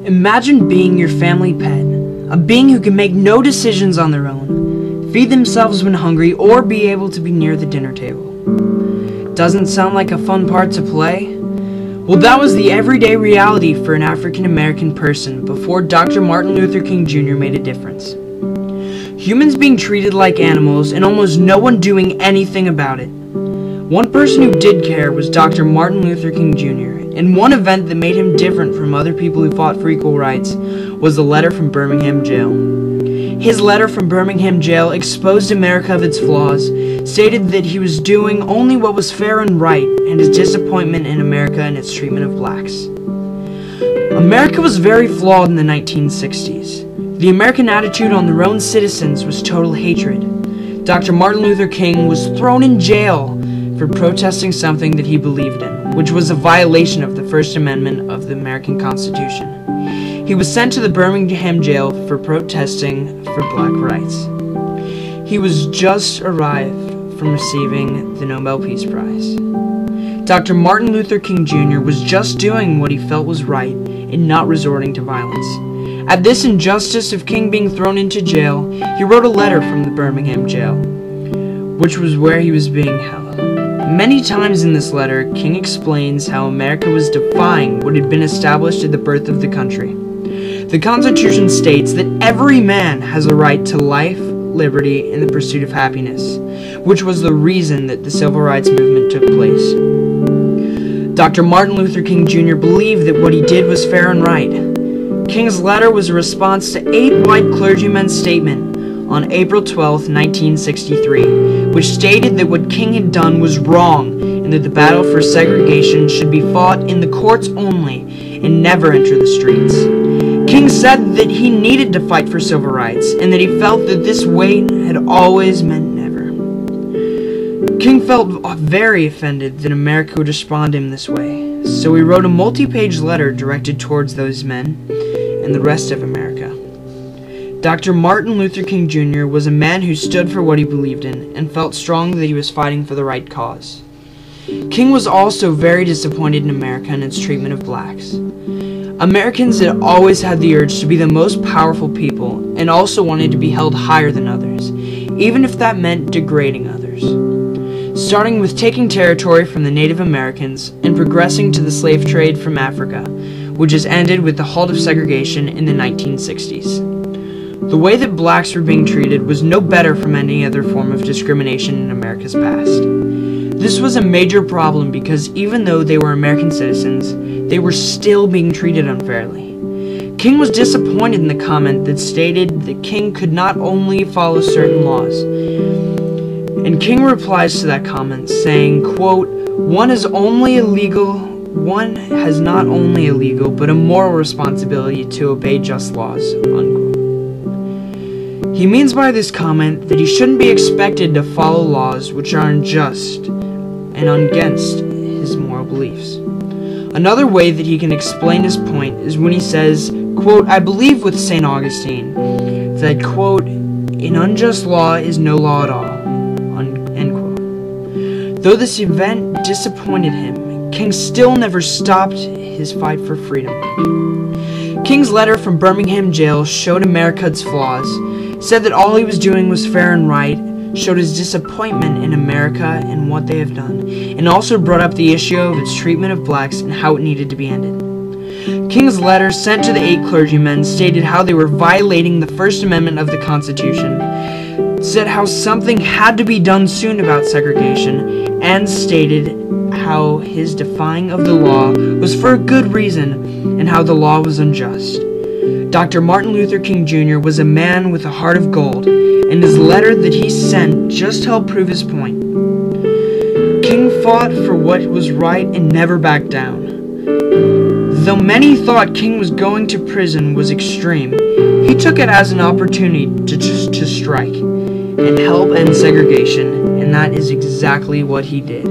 Imagine being your family pet, a being who can make no decisions on their own, feed themselves when hungry, or be able to be near the dinner table. Doesn't sound like a fun part to play? Well, that was the everyday reality for an African American person before Dr. Martin Luther King Jr. made a difference. Humans being treated like animals and almost no one doing anything about it. One person who did care was Dr. Martin Luther King Jr., and one event that made him different from other people who fought for equal rights was the letter from Birmingham jail. His letter from Birmingham jail exposed America of its flaws, stated that he was doing only what was fair and right, and his disappointment in America and its treatment of blacks. America was very flawed in the 1960s. The American attitude on their own citizens was total hatred. Dr. Martin Luther King was thrown in jail for protesting something that he believed in, which was a violation of the First Amendment of the American Constitution. He was sent to the Birmingham jail for protesting for black rights. He was just arrived from receiving the Nobel Peace Prize. Dr. Martin Luther King Jr. was just doing what he felt was right and not resorting to violence. At this injustice of King being thrown into jail, he wrote a letter from the Birmingham jail, which was where he was being held. Many times in this letter, King explains how America was defying what had been established at the birth of the country. The Constitution states that every man has a right to life, liberty, and the pursuit of happiness, which was the reason that the Civil Rights Movement took place. Dr. Martin Luther King Jr. believed that what he did was fair and right. King's letter was a response to 8 white clergymen's statement on April 12, 1963, which stated that what King had done was wrong and that the battle for segregation should be fought in the courts only and never enter the streets. King said that he needed to fight for civil rights and that he felt that this wait had always meant never. King felt very offended that America would respond to him this way, so he wrote a multi-page letter directed towards those men and the rest of America. Dr. Martin Luther King Jr. was a man who stood for what he believed in and felt strong that he was fighting for the right cause. King was also very disappointed in America and its treatment of blacks. Americans had always had the urge to be the most powerful people and also wanted to be held higher than others, even if that meant degrading others. Starting with taking territory from the Native Americans and progressing to the slave trade from Africa, which has ended with the halt of segregation in the 1960s. The way that blacks were being treated was no better from any other form of discrimination in America's past. This was a major problem because even though they were American citizens, they were still being treated unfairly. King was disappointed in the comment that stated that King could not only follow certain laws. And King replies to that comment saying, quote, one has not only a legal but a moral responsibility to obey just laws, unquote. He means by this comment that he shouldn't be expected to follow laws which are unjust and against his moral beliefs. Another way that he can explain his point is when he says, quote, I believe with St. Augustine that, quote, an unjust law is no law at all, end quote. Though this event disappointed him, King still never stopped his fight for freedom. King's letter from Birmingham jail showed America its flaws, said that all he was doing was fair and right, showed his disappointment in America and what they have done, and also brought up the issue of its treatment of blacks and how it needed to be ended. King's letter sent to the 8 clergymen stated how they were violating the First Amendment of the Constitution, said how something had to be done soon about segregation, and stated how his defying of the law was for a good reason and how the law was unjust. Dr. Martin Luther King Jr. was a man with a heart of gold, and his letter that he sent just helped prove his point. King fought for what was right and never backed down. Though many thought King was going to prison was extreme, he took it as an opportunity to strike and help end segregation, and that is exactly what he did.